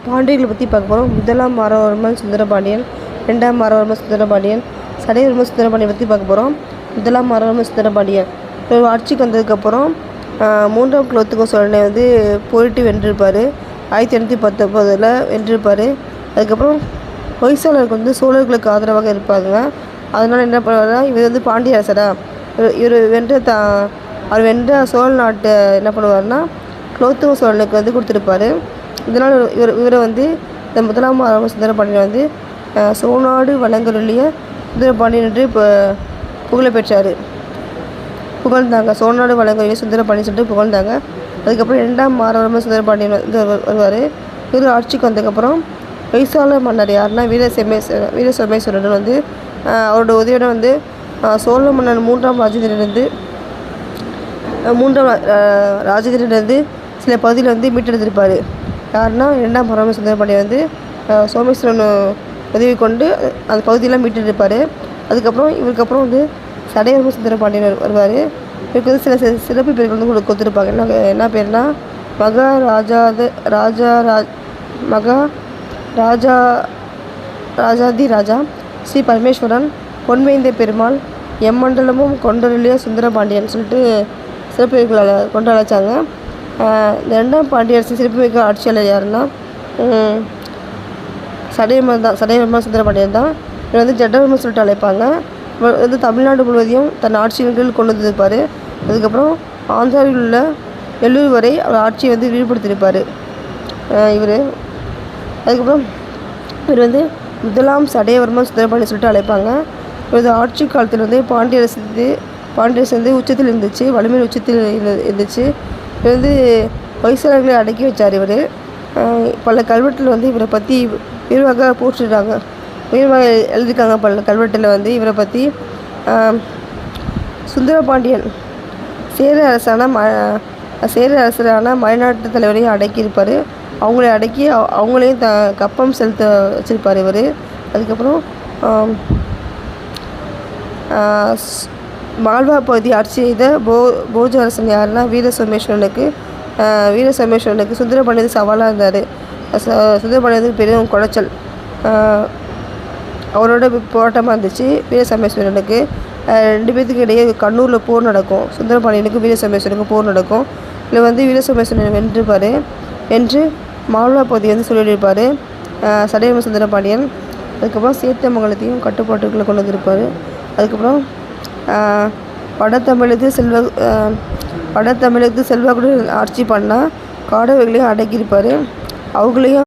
பாண்டியர்களை பற்றி பார்க்க போகிறோம். முதலாம் மாறவர்மன் சுந்தரபாண்டியன், ரெண்டாம் மாறவர்மன் சுந்தரபாண்டியன், சடையவர்மன் சுந்தரபாண்டியன் பற்றி பார்க்க போகிறோம். முதலாம் மாறவர்மன் சுந்தரபாண்டியன் இவர் ஆட்சிக்கு வந்ததுக்கப்புறம் மூன்றாம் குலோத்துங்க சோழனை வந்து போரிட்டு வென்றிருப்பார். 1819 வென்றிருப்பார். அதுக்கப்புறம் ஹொய்சாலருக்கு வந்து சோழர்களுக்கு ஆதரவாக இருப்பாங்க. அதனால் என்ன பண்ணுவாருன்னா, இவர் வந்து பாண்டிய அரசரா இவர் அவர் வென்ற சோழ நாட்டை என்ன பண்ணுவார்னா குலோத்துங்க சோழனுக்கு வந்து கொடுத்துருப்பாரு. இதனால் இவரை வந்து இந்த முதலாம் மாறவர்மன் சுந்தரபாண்டியன் வந்து சோநாடு வளங்கருளிய சுந்தரபாண்டியன் என்று இப்போ புகழ பெற்றார், புகழ்ந்தாங்க. சோநாடு வளங்கருளிய சுந்தரபாண்டியன் சொல்லிட்டு புகழ்ந்தாங்க. அதுக்கப்புறம் ரெண்டாம் மாறவர்மன் சுந்தரபாண்டியன் வந்து வருவார். இவர் ஆட்சிக்கு வந்ததுக்கப்புறம் ஹொய்சால மன்னர் யாருன்னா வீர சோமேஸ்வரன் வந்து அவரோட உதவியோட வந்து சோழ மன்னர் மூன்றாம் ராஜேந்திரனிலிருந்து சில பகுதியில் வந்து மீட்டெடுத்திருப்பார். யாருன்னா ரெண்டாம் மாறவர்மன் சுந்தரபாண்டியன் வந்து சோமேஸ்வரன் உதவி கொண்டு அந்த பகுதியெல்லாம் மீட்டெடுப்பார். அதுக்கப்புறம் இவருக்கப்புறம் வந்து சடையவர்மன் சுந்தரபாண்டியன் வருவார். இவருக்கு வந்து சில சிறப்பு பேர்கள் வந்து கொடுத்துருப்பாங்க. என்ன பேர்னா ராஜாதி ராஜா, ஸ்ரீ பரமேஸ்வரன், பொன்வேந்த பெருமாள், எம்மண்டலமும் கொண்டருளிய சுந்தரபாண்டியன் சொல்லிட்டு சிறப்பு பேர்களை கொண்டு அழைச்சாங்க. இந்த ரெண்டாம் பாண்டியரசு சிறப்புமிக்க ஆட்சியாளர் யாருன்னா சடையவர்மன் சுந்தரபாண்டியன் தான். இவர் வந்து ஜடவர்மன் சொல்லிட்டு அழைப்பாங்க. இவர் வந்து தமிழ்நாடு முழுவதையும் தன் ஆட்சியின் கீழ் கொண்டு வந்திருப்பார். அதுக்கப்புறம் ஆந்திராவில் உள்ள எல்லூர் வரை அவர் ஆட்சியை வந்து விரிவுபடுத்தியிருப்பார் இவர். அதுக்கப்புறம் இவர் வந்து முதலாம் சடையவர்மன் சுந்தரபாண்டியன் சொல்லிட்டு அழைப்பாங்க. இவரது ஆட்சி காலத்தில் வந்து பாண்டியரசு வந்து உச்சத்தில் இருந்துச்சு, வலிமையில் உச்சத்தில் இருந்துச்சு. இவர் வந்து ஹொய்சாலர்களை அடக்கி வச்சார். இவர் பல கல்வெட்டில் வந்து இவரை பற்றி விரிவாக போட்டுடுறாங்க, விரிவாக எழுதியிருக்காங்க. பல கல்வெட்டில் வந்து இவரை பற்றி சுந்தரபாண்டியன் சேர அரசரான மலைநாட்டு தலைவரையும் அடக்கியிருப்பார். அவங்கள அடக்கி அவங்களையும் கப்பம் செலுத்த வச்சுருப்பார் இவர். அதுக்கப்புறம் மால்வா பகுதி ஆட்சி செய்த போஜ அரசன் யாருன்னா வீர சோமேஸ்வரனுக்கு சுந்தரபாண்டியன் சவாலாக இருந்தார். சுந்தரபாண்டியனுக்கு பெரும் குடைச்சல், அவரோட போராட்டமாக இருந்துச்சு வீர சோமேஸ்வரனுக்கு. ரெண்டு பேர்த்துக்கு இடையே கண்ணூரில் போர் நடக்கும். சுந்தரபாண்டியனுக்கும் வீர சோமேஸ்வரனுக்கும் போர் நடக்கும். இதில் வந்து வீர சோமேஸ்வரன் வென்று மால்வா பகுதியை வந்து சொல்லியிருப்பார் சடையவர்மன் சுந்தரபாண்டியன். அதுக்கப்புறம் சேத்தமங்கலத்தையும் கட்டுப்பாட்டுக்குள்ளே கொண்டு வந்திருப்பார். அதுக்கப்புறம் வடதமிழகத்து செல்வாக்குடன் ஆட்சி பண்ணால் காடவர்களையும் அடக்கியிருப்பார். அவங்களையும்